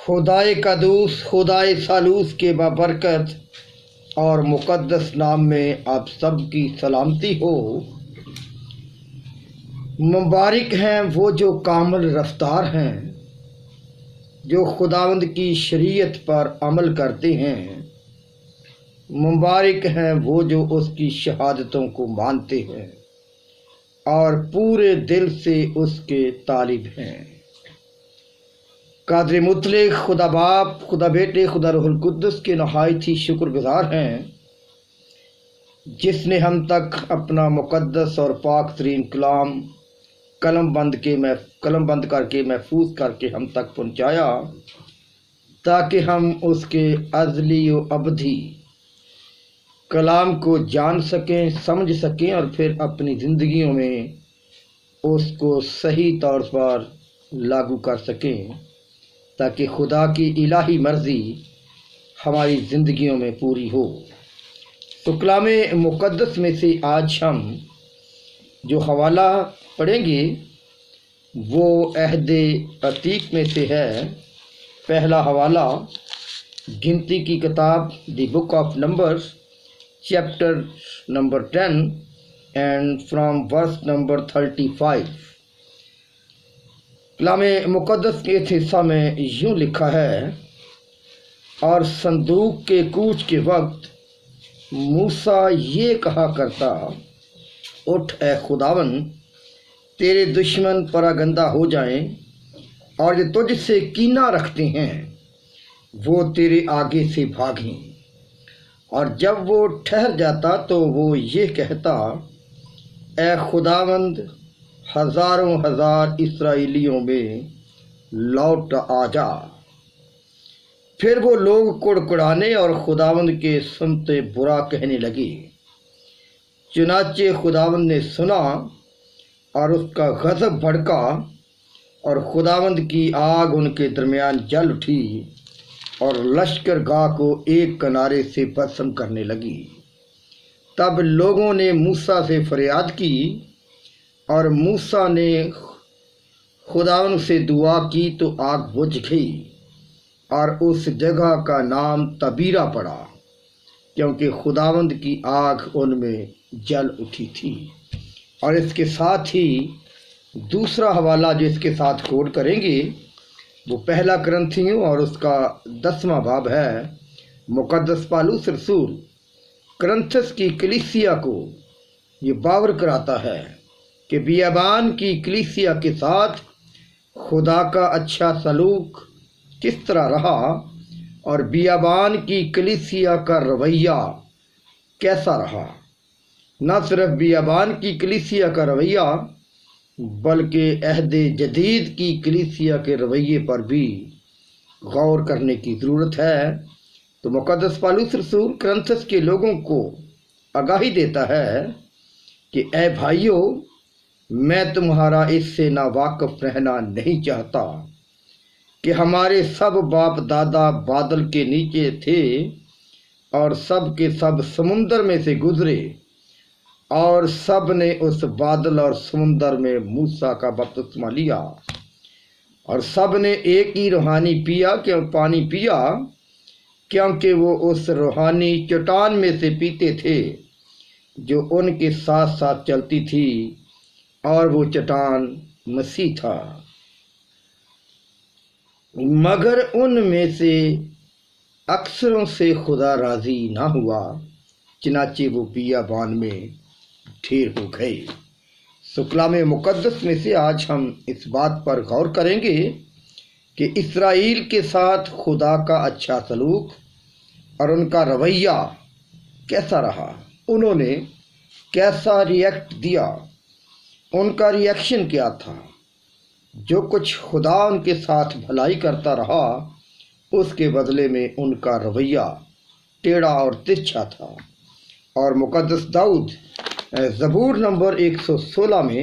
خدائے قدوس خدائے سالوس کے بابرکت اور مقدس نام میں آپ سب کی سلامتی ہو۔ مبارک ہیں وہ جو کامل رفتار ہیں، جو خداوند کی شریعت پر عمل کرتے ہیں۔ مبارک ہیں وہ جو اس کی شہادتوں کو مانتے ہیں اور پورے دل سے اس کے طالب ہیں۔ قادر مطلق خدا باپ، خدا بیٹے، خدا روح القدس کے نہایت ہی شکر گزار ہیں، جس نے ہم تک اپنا مقدس اور پاک ترین کلام قلم بند کر کے محفوظ کر کے ہم تک پہنچایا، تاکہ ہم اس کے ازلی و ابدی کلام کو جان سکیں، سمجھ سکیں اور پھر اپنی زندگیوں میں اس کو صحیح طور پر لاگو کر سکیں، تاکہ خدا کی الہی مرضی ہماری زندگیوں میں پوری ہو۔ تو کلام مقدس میں سے آج ہم جو حوالہ پڑھیں گے وہ عہد عتیق میں سے ہے۔ پہلا حوالہ گنتی کی کتاب the book of numbers chapter number 10 and from verse number 35۔ کلام مقدس کے اس حصہ میں یوں لکھا ہے، اور صندوق کے کوچ کے وقت موسیٰ یہ کہا کرتا، اٹھ اے خداوند، تیرے دشمن پراگندہ ہو جائیں، اور جو تجھ سے کینہ رکھتے ہیں وہ تیرے آگے سے بھاگیں۔ اور جب وہ ٹھہر جاتا تو وہ یہ کہتا، اے خداوند، ہزاروں ہزار اسرائیلیوں میں لوٹ آ جا۔ پھر وہ لوگ کڑکڑانے اور خداوند کے سنتے برا کہنے لگے۔ چنانچہ خداوند نے سنا اور اس کا غضب بھڑکا، اور خداوند کی آگ ان کے درمیان جل اٹھی اور لشکر گاہ کو ایک کنارے سے بھسم کرنے لگی۔ تب لوگوں نے موسیٰ سے فریاد کی، اور موسیٰ نے خداوند سے دعا کی تو آگ بجھ گئی، اور اس جگہ کا نام تبیرہ پڑا، کیونکہ خداوند کی آگ ان میں جل اٹھی تھی۔ اور اس کے ساتھ ہی دوسرا حوالہ جو اس کے ساتھ کوٹ کریں گے وہ پہلا کرنتھیوں اور اس کا 10واں باب ہے۔ مقدس پالوس رسول کرنتھس کی کلیسیا کو یہ باور کراتا ہے کہ بیابان کی کلیسیا کے ساتھ خدا کا اچھا سلوک کس طرح رہا، اور بیابان کی کلیسیا کا رویہ کیسا رہا۔ نہ صرف بیابان کی کلیسیا کا رویہ بلکہ عہد جدید کی کلیسیا کے رویے پر بھی غور کرنے کی ضرورت ہے۔ تو مقدس پالوس رسول کرنتھس کے لوگوں کو آگاہی دیتا ہے کہ اے بھائیو، میں تمہارا اس سے ناواقف رہنا نہیں چاہتا کہ ہمارے سب باپ دادا بادل کے نیچے تھے اور سب کے سب سمندر میں سے گزرے، اور سب نے اس بادل اور سمندر میں موسیٰ کا بپتسمہ لیا، اور سب نے ایک ہی روحانی پانی پیا، کیونکہ وہ اس روحانی چٹان میں سے پیتے تھے جو ان کے ساتھ ساتھ چلتی تھی، اور وہ چٹان مسیح تھا۔ مگر ان میں سے اکثروں سے خدا راضی نہ ہوا، چنانچہ وہ بیابان میں ڈھیر ہو گئے۔ سو کلام مقدس میں سے آج ہم اس بات پر غور کریں گے کہ اسرائیل کے ساتھ خدا کا اچھا سلوک اور ان کا رویہ کیسا رہا، انہوں نے کیسا ریئیکٹ دیا، ان کا ریئیکشن کیا تھا۔ جو کچھ خدا ان کے ساتھ بھلائی کرتا رہا، اس کے بدلے میں ان کا رویہ ٹیڑھا اور ترچھا تھا۔ اور مقدس داؤد زبور نمبر 116 میں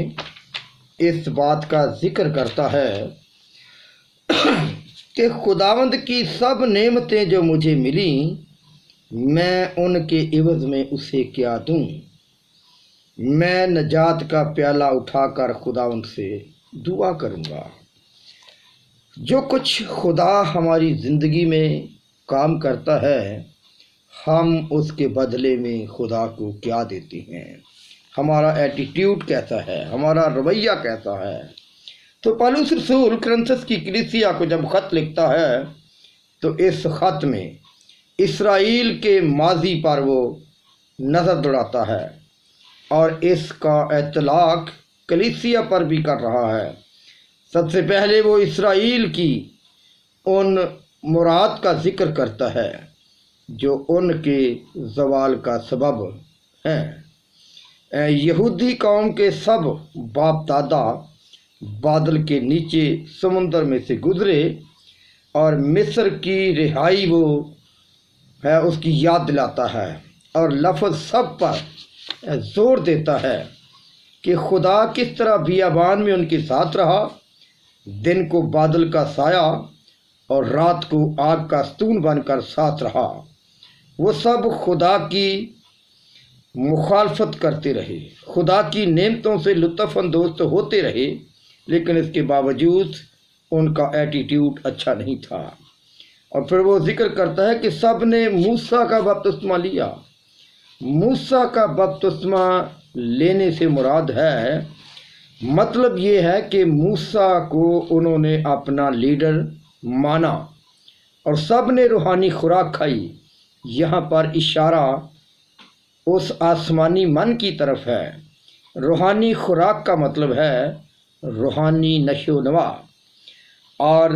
اس بات کا ذکر کرتا ہے کہ خداوند کی سب نعمتیں جو مجھے ملیں، میں ان کے عوض میں اسے کیا دوں؟ میں نجات کا پیالہ اٹھا کر خداوند سے دعا کروں گا۔ جو کچھ خدا ہماری زندگی میں کام کرتا ہے، ہم اس کے بدلے میں خدا کو کیا دیتے ہیں، ہمارا ایٹیٹیوڈ کیسا ہے، ہمارا رویہ کیسا ہے۔ تو پالوس رسول کرنتھس کی کلیسیا کو جب خط لکھتا ہے تو اس خط میں اسرائیل کے ماضی پر وہ نظر دوڑاتا ہے اور اس کا اطلاق کلیسیا پر بھی کر رہا ہے۔ سب سے پہلے وہ اسرائیل کی ان مراد کا ذکر کرتا ہے جو ان کے زوال کا سبب ہیں۔ یہودی قوم کے سب باپ دادا بادل کے نیچے سمندر میں سے گزرے اور مصر کی رہائی وہ ہے اس کی یاد دلاتا ہے، اور لفظ سب پر زور دیتا ہے کہ خدا کس طرح بیابان میں ان کے ساتھ رہا، دن کو بادل کا سایہ اور رات کو آگ کا ستون بن کر ساتھ رہا۔ وہ سب خدا کی مخالفت کرتے رہے، خدا کی نعمتوں سے لطف اندوز تو ہوتے رہے، لیکن اس کے باوجود ان کا ایٹیٹیوڈ اچھا نہیں تھا۔ اور پھر وہ ذکر کرتا ہے کہ سب نے موسیٰ کا بپتسمہ لیا۔ موسیٰ کا بپتسمہ لینے سے مراد ہے، مطلب یہ ہے کہ موسیٰ کو انہوں نے اپنا لیڈر مانا اور سب نے روحانی خوراک کھائی۔ یہاں پر اشارہ اس آسمانی من کی طرف ہے۔ روحانی خوراک کا مطلب ہے روحانی نشو و نما۔ اور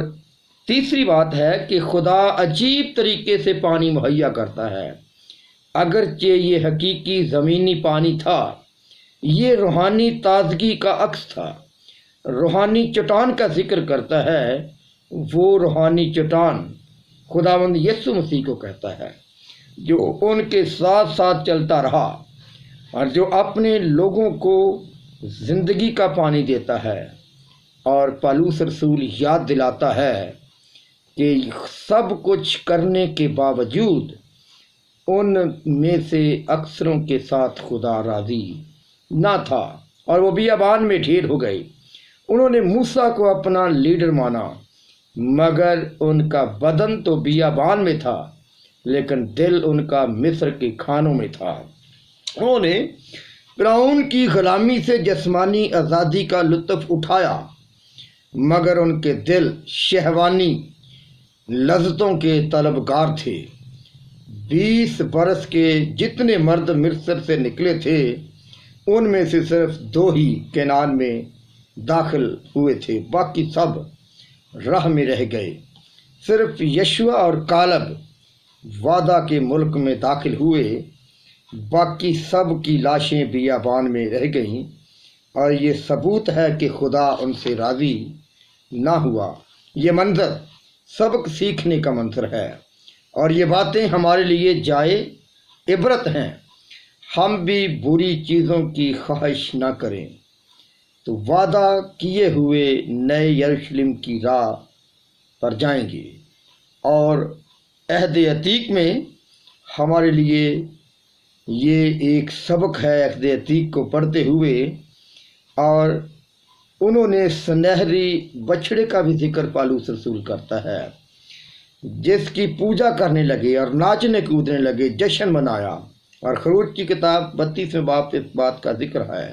تیسری بات ہے کہ خدا عجیب طریقے سے پانی مہیا کرتا ہے، اگرچہ یہ حقیقی زمینی پانی تھا، یہ روحانی تازگی کا عکس تھا۔ روحانی چٹان کا ذکر کرتا ہے، وہ روحانی چٹان خداوند یسوع مسیح کو کہتا ہے جو ان کے ساتھ ساتھ چلتا رہا اور جو اپنے لوگوں کو زندگی کا پانی دیتا ہے۔ اور پالوس رسول یاد دلاتا ہے کہ سب کچھ کرنے کے باوجود ان میں سے اکثروں کے ساتھ خدا راضی نہ تھا اور وہ بیابان میں ڈھیر ہو گئے۔ انہوں نے موسیٰ کو اپنا لیڈر مانا، مگر ان کا بدن تو بیابان میں تھا لیکن دل ان کا مصر کے کھانوں میں تھا۔ انہوں نے فرعون کی غلامی سے جسمانی آزادی کا لطف اٹھایا، مگر ان کے دل شہوانی لذتوں کے طلبگار تھے۔ 20 برس کے جتنے مرد مصر سے نکلے تھے ان میں سے صرف 2 ہی کنعان میں داخل ہوئے تھے، باقی سب راہ میں رہ گئے۔ صرف یشوع اور کالب وعدہ کے ملک میں داخل ہوئے، باقی سب کی لاشیں بیابان میں رہ گئیں، اور یہ ثبوت ہے کہ خدا ان سے راضی نہ ہوا۔ یہ منظر سبق سیکھنے کا منظر ہے اور یہ باتیں ہمارے لیے جائے عبرت ہیں۔ ہم بھی بری چیزوں کی خواہش نہ کریں تو وعدہ کیے ہوئے نئے یروشلم کی راہ پر جائیں گے۔ اور عہد عتیق میں ہمارے لیے یہ ایک سبق ہے عہد عتیق کو پڑھتے ہوئے، اور انہوں نے سنہری بچھڑے کا بھی ذکر پالوس رسول کرتا ہے جس کی پوجا کرنے لگے اور ناچنے کودنے لگے، جشن منایا۔ اور خروج کی کتاب 32ویں باب اس بات کا ذکر ہے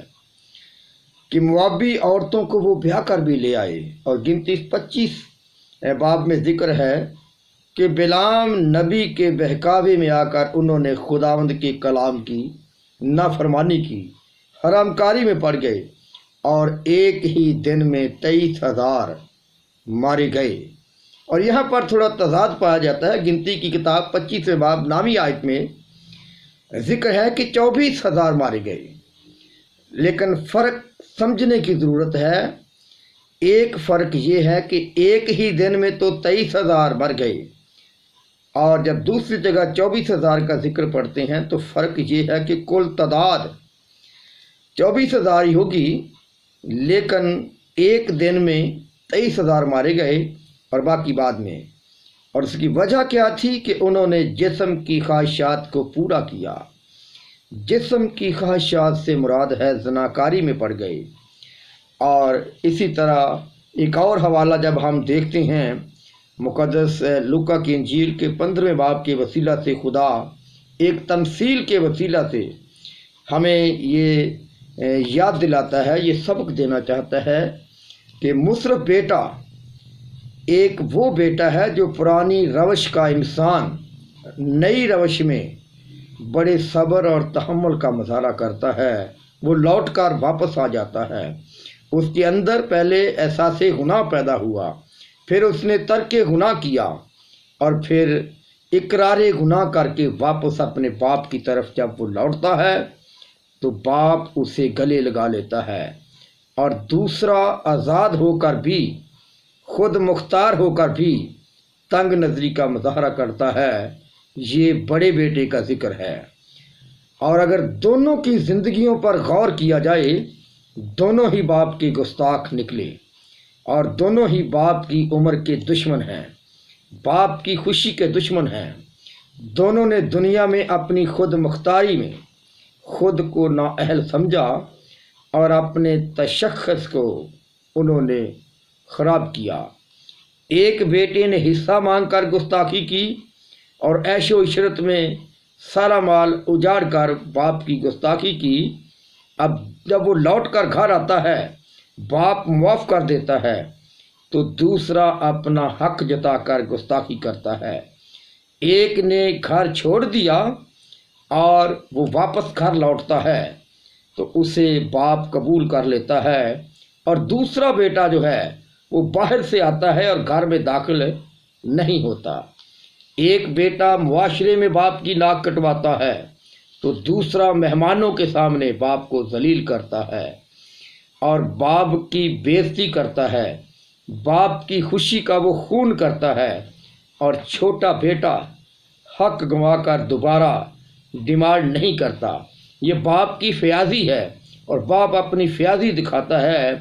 کہ موابی عورتوں کو وہ بیاہ کر بھی لے آئے، اور گنتی 25 باب میں ذکر ہے کہ بلعام نبی کے بہکاوے میں آ کر انہوں نے خداوند کے کلام کی نافرمانی کی، حرام کاری میں پڑ گئے، اور ایک ہی دن میں 23,000 مارے گئے۔ اور یہاں پر تھوڑا تضاد پایا جاتا ہے۔ گنتی کی کتاب 25ویں باب نامی آیت میں ذکر ہے کہ 24,000 مارے گئے، لیکن فرق سمجھنے کی ضرورت ہے۔ ایک فرق یہ ہے کہ ایک ہی دن میں تو 23,000 مر گئے، اور جب دوسری جگہ 24,000 کا ذکر پڑھتے ہیں تو فرق یہ ہے کہ کل تعداد 24,000 ہی ہوگی، لیکن ایک دن میں 23,000 مارے گئے اور باقی بعد میں۔ اور اس کی وجہ کیا تھی کہ انہوں نے جسم کی خواہشات کو پورا کیا۔ جسم کی خواہشات سے مراد ہے زناکاری میں پڑ گئے، اور اسی طرح ایک اور حوالہ جب ہم دیکھتے ہیں مقدس لوکا کی انجیل کے 15ویں باب کے وسیلہ سے خدا ایک تمثیل کے وسیلہ سے ہمیں یہ یاد دلاتا ہے، یہ سبق دینا چاہتا ہے کہ مصرف بیٹا ایک وہ بیٹا ہے جو پرانی روش کا انسان نئی روش میں بڑے صبر اور تحمل کا مظاہرہ کرتا ہے، وہ لوٹ کر واپس آ جاتا ہے۔ اس کے اندر پہلے احساس گناہ پیدا ہوا، پھر اس نے ترک گناہ کیا، اور پھر اقرار گناہ کر کے واپس اپنے باپ کی طرف جب وہ لوٹتا ہے تو باپ اسے گلے لگا لیتا ہے، اور دوسرا آزاد ہو کر بھی، خود مختار ہو کر بھی تنگ نظری کا مظاہرہ کرتا ہے۔ یہ بڑے بیٹے کا ذکر ہے، اور اگر دونوں کی زندگیوں پر غور کیا جائے، دونوں ہی باپ کے گستاخ نکلے، اور دونوں ہی باپ کی عمر کے دشمن ہیں، باپ کی خوشی کے دشمن ہیں۔ دونوں نے دنیا میں اپنی خود مختاری میں خود کو نااہل سمجھا، اور اپنے تشخص کو انہوں نے خراب کیا۔ ایک بیٹے نے حصہ مانگ کر گستاخی کی، اور عیش و عشرت میں سارا مال اجاڑ کر باپ کی گستاخی کی۔ اب جب وہ لوٹ کر گھر آتا ہے، باپ معاف کر دیتا ہے، تو دوسرا اپنا حق جتا کر گستاخی کرتا ہے۔ ایک نے گھر چھوڑ دیا اور وہ واپس گھر لوٹتا ہے تو اسے باپ قبول کر لیتا ہے، اور دوسرا بیٹا جو ہے وہ باہر سے آتا ہے اور گھر میں داخل نہیں ہوتا۔ ایک بیٹا معاشرے میں باپ کی ناک کٹواتا ہے تو دوسرا مہمانوں کے سامنے باپ کو ذلیل کرتا ہے اور باپ کی بے عزتی کرتا ہے، باپ کی خوشی کا وہ خون کرتا ہے، اور چھوٹا بیٹا حق گنوا کر دوبارہ ڈیمانڈ نہیں کرتا۔ یہ باپ کی فیاضی ہے، اور باپ اپنی فیاضی دکھاتا ہے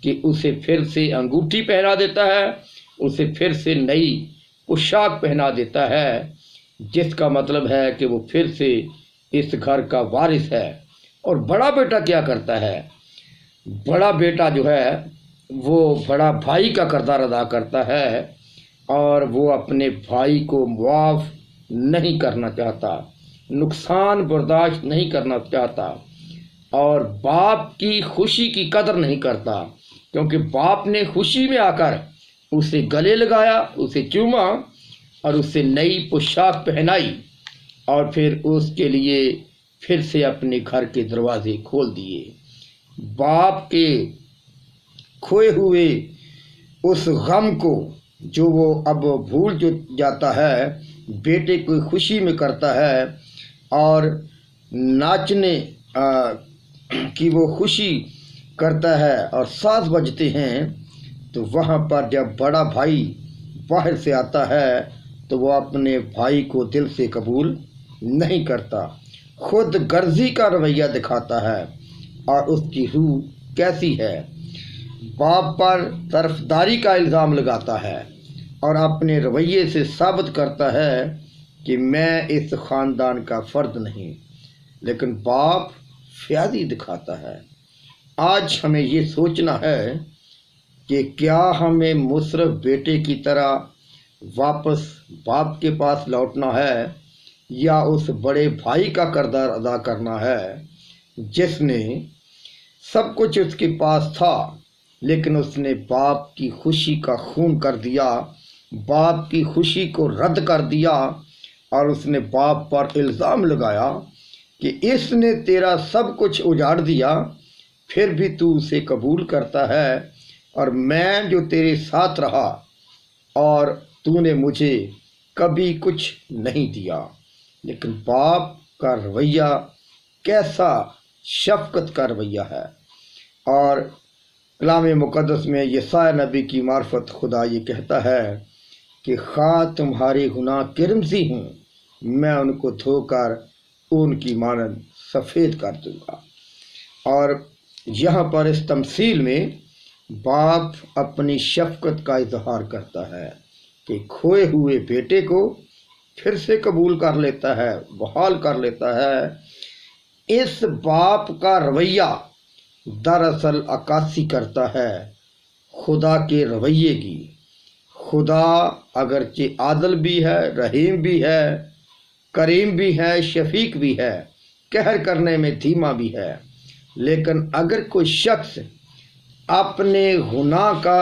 کہ اسے پھر سے انگوٹھی پہنا دیتا ہے، اسے پھر سے نئی پوشاک پہنا دیتا ہے، جس کا مطلب ہے کہ وہ پھر سے اس گھر کا وارث ہے۔ اور بڑا بیٹا کیا کرتا ہے؟ بڑا بیٹا جو ہے وہ بڑا بھائی کا کردار ادا کرتا ہے، اور وہ اپنے بھائی کو معاف نہیں کرنا چاہتا، نقصان برداشت نہیں کرنا چاہتا، اور باپ کی خوشی کی قدر نہیں کرتا، کیونکہ باپ نے خوشی میں آ کر اسے گلے لگایا، اسے چوما، اور اسے نئی پوشاک پہنائی، اور پھر اس کے لیے پھر سے اپنے گھر کے دروازے کھول دیے۔ باپ کے کھوئے ہوئے اس غم کو جو وہ اب بھول جو جاتا ہے، بیٹے کو خوشی میں کرتا ہے، اور ناچنے کی وہ خوشی کرتا ہے اور ساز بجتے ہیں، تو وہاں پر جب بڑا بھائی باہر سے آتا ہے تو وہ اپنے بھائی کو دل سے قبول نہیں کرتا، خود غرضی کا رویہ دکھاتا ہے، اور اس کی روح کیسی ہے؟ باپ پر طرفداری کا الزام لگاتا ہے، اور اپنے رویے سے ثابت کرتا ہے کہ میں اس خاندان کا فرد نہیں، لیکن باپ فیاضی دکھاتا ہے۔ آج ہمیں یہ سوچنا ہے کہ کیا ہمیں مصرف بیٹے کی طرح واپس باپ کے پاس لوٹنا ہے، یا اس بڑے بھائی کا کردار ادا کرنا ہے جس نے سب کچھ اس کے پاس تھا، لیکن اس نے باپ کی خوشی کا خون کر دیا، باپ کی خوشی کو رد کر دیا، اور اس نے باپ پر الزام لگایا کہ اس نے تیرا سب کچھ اجاڑ دیا، پھر بھی تو اسے قبول کرتا ہے، اور میں جو تیرے ساتھ رہا اور تو نے مجھے کبھی کچھ نہیں دیا۔ لیکن باپ کا رویہ کیسا شفقت کا رویہ ہے، اور کلام مقدس میں یسایا نبی کی معرفت خدا یہ کہتا ہے کہ خواہ تمہارے گناہ کرمزی ہوں، میں ان کو دھو کر اون کی مانند سفید کر دوں گا۔ اور یہاں پر اس تمثیل میں باپ اپنی شفقت کا اظہار کرتا ہے کہ کھوئے ہوئے بیٹے کو پھر سے قبول کر لیتا ہے، بحال کر لیتا ہے۔ اس باپ کا رویہ دراصل عکاسی کرتا ہے خدا کے رویے کی۔ خدا اگرچہ عادل بھی ہے، رحیم بھی ہے، کریم بھی ہے، شفیق بھی ہے، قہر کرنے میں دھیما بھی ہے، لیکن اگر کوئی شخص اپنے گناہ کا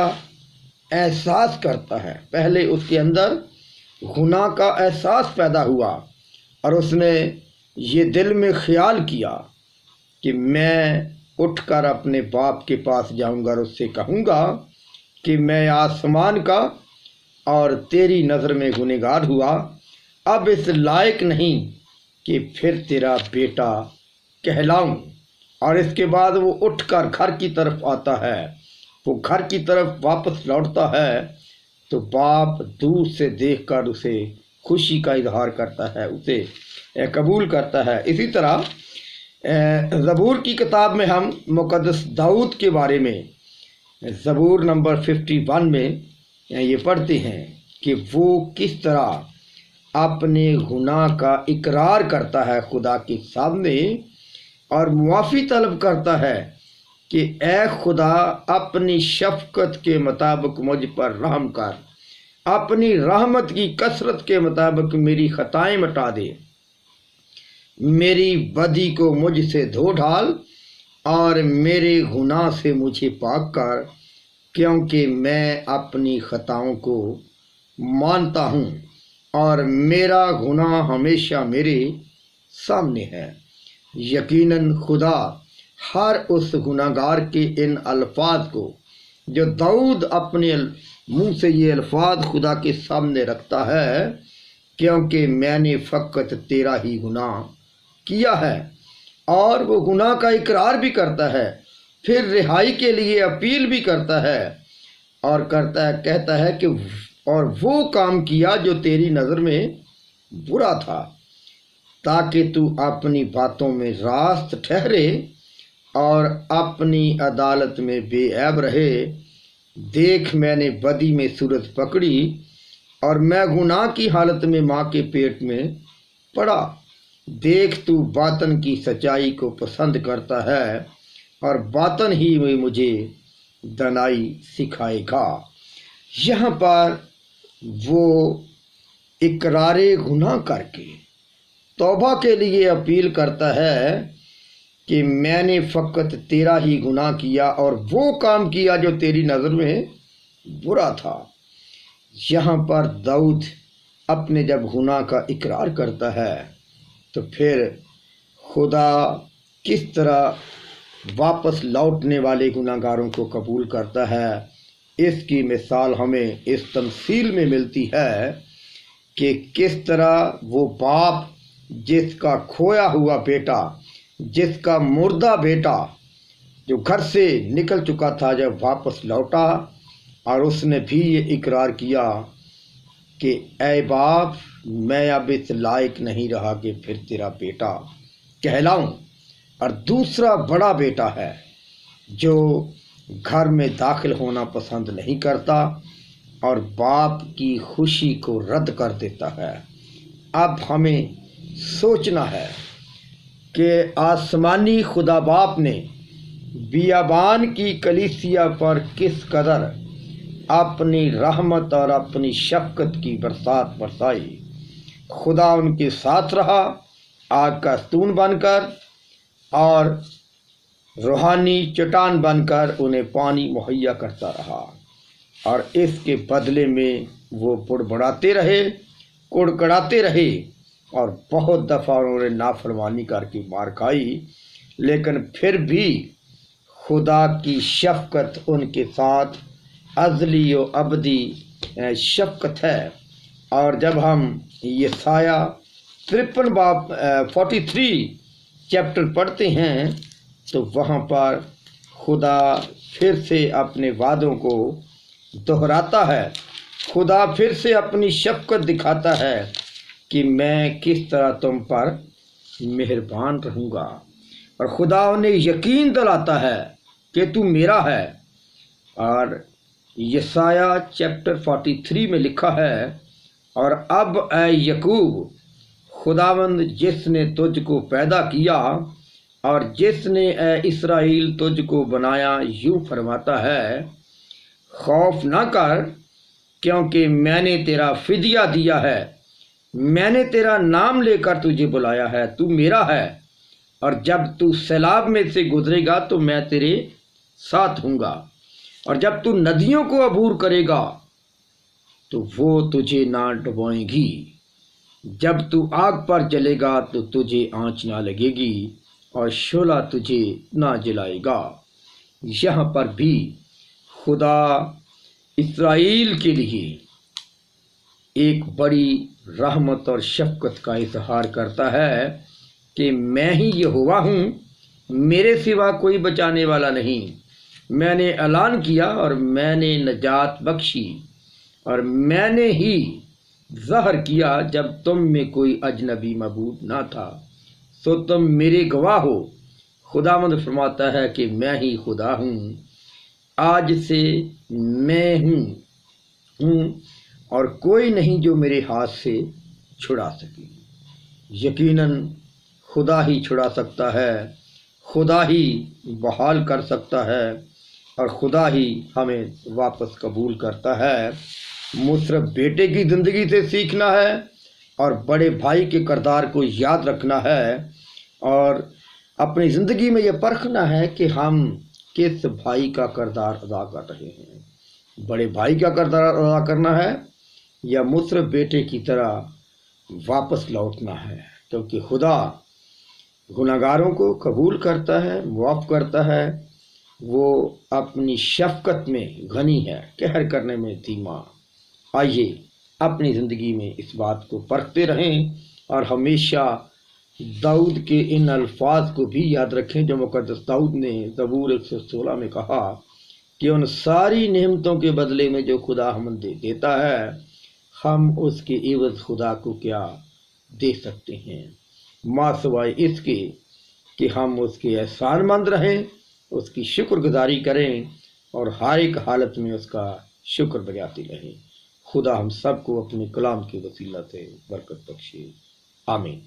احساس کرتا ہے، پہلے اس کے اندر گناہ کا احساس پیدا ہوا اور اس نے یہ دل میں خیال کیا کہ میں اٹھ کر اپنے باپ کے پاس جاؤں گا اور اس سے کہوں گا کہ میں آسمان کا اور تیری نظر میں گنہگار ہوا، اب اس لائق نہیں کہ پھر تیرا بیٹا کہلاؤں۔ اور اس کے بعد وہ اٹھ کر گھر کی طرف آتا ہے، وہ گھر کی طرف واپس لوٹتا ہے تو باپ دور سے دیکھ کر اسے خوشی کا اظہار کرتا ہے، اسے قبول کرتا ہے۔ اسی طرح زبور کی کتاب میں ہم مقدس داؤد کے بارے میں زبور نمبر 51 میں یہ پڑھتے ہیں کہ وہ کس طرح اپنے گناہ کا اقرار کرتا ہے خدا کے سامنے اور معافی طلب کرتا ہے کہ اے خدا اپنی شفقت کے مطابق مجھ پر رحم کر، اپنی رحمت کی کثرت کے مطابق میری خطائیں مٹا دے، میری بدی کو مجھ سے دھو ڈال اور میرے گناہ سے مجھے پاک کر، کیونکہ میں اپنی خطاؤں کو مانتا ہوں اور میرا گناہ ہمیشہ میرے سامنے ہے۔ یقیناً خدا ہر اس گناہ گار کے ان الفاظ کو جو داؤد اپنے منہ سے یہ الفاظ خدا کے سامنے رکھتا ہے، کیونکہ میں نے فقط تیرا ہی گناہ کیا ہے، اور وہ گناہ کا اقرار بھی کرتا ہے، پھر رہائی کے لیے اپیل بھی کرتا ہے اور کہتا ہے کہ اور وہ کام کیا جو تیری نظر میں برا تھا، تاکہ تو اپنی باتوں میں راست ٹھہرے اور اپنی عدالت میں بے عیب رہے۔ دیکھ میں نے بدی میں صورت پکڑی اور میں گناہ کی حالت میں ماں کے پیٹ میں پڑا۔ دیکھ تو باطن کی سچائی کو پسند کرتا ہے اور باطن ہی میں مجھے دنائی سکھائے گا۔ یہاں پر وہ اقرار گناہ کر کے توبہ کے لیے اپیل کرتا ہے کہ میں نے فقط تیرا ہی گناہ کیا اور وہ کام کیا جو تیری نظر میں برا تھا۔ یہاں پر داؤد اپنے جب گناہ کا اقرار کرتا ہے تو پھر خدا کس طرح واپس لوٹنے والے گناہ گاروں کو قبول کرتا ہے، اس کی مثال ہمیں اس تمثیل میں ملتی ہے کہ کس طرح وہ باپ جس کا کھویا ہوا بیٹا، جس کا مردہ بیٹا جو گھر سے نکل چکا تھا، جب واپس لوٹا اور اس نے بھی یہ اقرار کیا کہ اے باپ میں اب اس لائق نہیں رہا کہ پھر تیرا بیٹا کہلاؤں۔ اور دوسرا بڑا بیٹا ہے جو گھر میں داخل ہونا پسند نہیں کرتا اور باپ کی خوشی کو رد کر دیتا ہے۔ اب ہمیں سوچنا ہے کہ آسمانی خدا باپ نے بیابان کی کلیسیا پر کس قدر اپنی رحمت اور اپنی شفقت کی برسات برسائی۔ خدا ان کے ساتھ رہا آگ کا ستون بن کر اور روحانی چٹان بن کر انہیں پانی مہیا کرتا رہا، اور اس کے بدلے میں وہ بڑبڑاتے رہے، کڑکڑاتے رہے اور بہت دفعہ انہوں نے نافرمانی کر کے مار کھائی، لیکن پھر بھی خدا کی شفقت ان کے ساتھ ازلی و ابدی شفقت ہے۔ اور جب ہم یسایہ 43 چیپٹر پڑھتے ہیں تو وہاں پر خدا پھر سے اپنے وعدوں کو دہراتا ہے، خدا پھر سے اپنی شفقت دکھاتا ہے کہ میں کس طرح تم پر مہربان رہوں گا، اور خدا انہیں یقین دلاتا ہے کہ تو میرا ہے۔ اور یسایہ چیپٹر 43 میں لکھا ہے، اور اب اے یعقوب، خداوند جس نے تجھ کو پیدا کیا اور جس نے اے اسرائیل تجھ کو بنایا یوں فرماتا ہے، خوف نہ کر، کیونکہ میں نے تیرا فدیہ دیا ہے، میں نے تیرا نام لے کر تجھے بلایا ہے، تو میرا ہے، اور جب تو سیلاب میں سے گزرے گا تو میں تیرے ساتھ ہوں گا، اور جب تو ندیوں کو عبور کرے گا تو وہ تجھے نہ ڈبوئیں گی، جب تو آگ پر جلے گا تو تجھے آنچ نہ لگے گی، اور شعلہ تجھے نہ جلائے گا۔ یہاں پر بھی خدا اسرائیل کے لیے ایک بڑی رحمت اور شفقت کا اظہار کرتا ہے کہ میں ہی یہوہ ہوں، میرے سوا کوئی بچانے والا نہیں، میں نے اعلان کیا اور میں نے نجات بخشی، اور میں نے ہی ظاہر کیا جب تم میں کوئی اجنبی معبود نہ تھا، سو تم میرے گواہ ہو۔ خداوند فرماتا ہے کہ میں ہی خدا ہوں، آج سے میں ہوں اور کوئی نہیں جو میرے ہاتھ سے چھڑا سکے۔ یقیناً خدا ہی چھڑا سکتا ہے، خدا ہی بحال کر سکتا ہے، اور خدا ہی ہمیں واپس قبول کرتا ہے۔ صرف بیٹے کی زندگی سے سیکھنا ہے اور بڑے بھائی کے کردار کو یاد رکھنا ہے، اور اپنی زندگی میں یہ پرکھنا ہے کہ ہم کس بھائی کا کردار ادا کر رہے ہیں۔ بڑے بھائی کا کردار ادا کرنا ہے یا مصرف بیٹے کی طرح واپس لوٹنا ہے، کیونکہ خدا گناہگاروں کو قبول کرتا ہے، معاف کرتا ہے، وہ اپنی شفقت میں غنی ہے، قہر کرنے میں دھیما۔ آئیے اپنی زندگی میں اس بات کو پرکھتے رہیں اور ہمیشہ داؤد کے ان الفاظ کو بھی یاد رکھیں جو مقدس داؤد نے زبور 116 میں کہا کہ ان ساری نعمتوں کے بدلے میں جو خدا ہم دیتا ہے، ہم اس کے عوض خدا کو کیا دے سکتے ہیں، ماں سوائے اس کے کہ ہم اس کے احسان مند رہیں، اس کی شکر گزاری کریں اور ہر ایک حالت میں اس کا شکر بجاتے رہیں۔ خدا ہم سب کو اپنے کلام کے وسیلہ سے برکت بخشے، آمین۔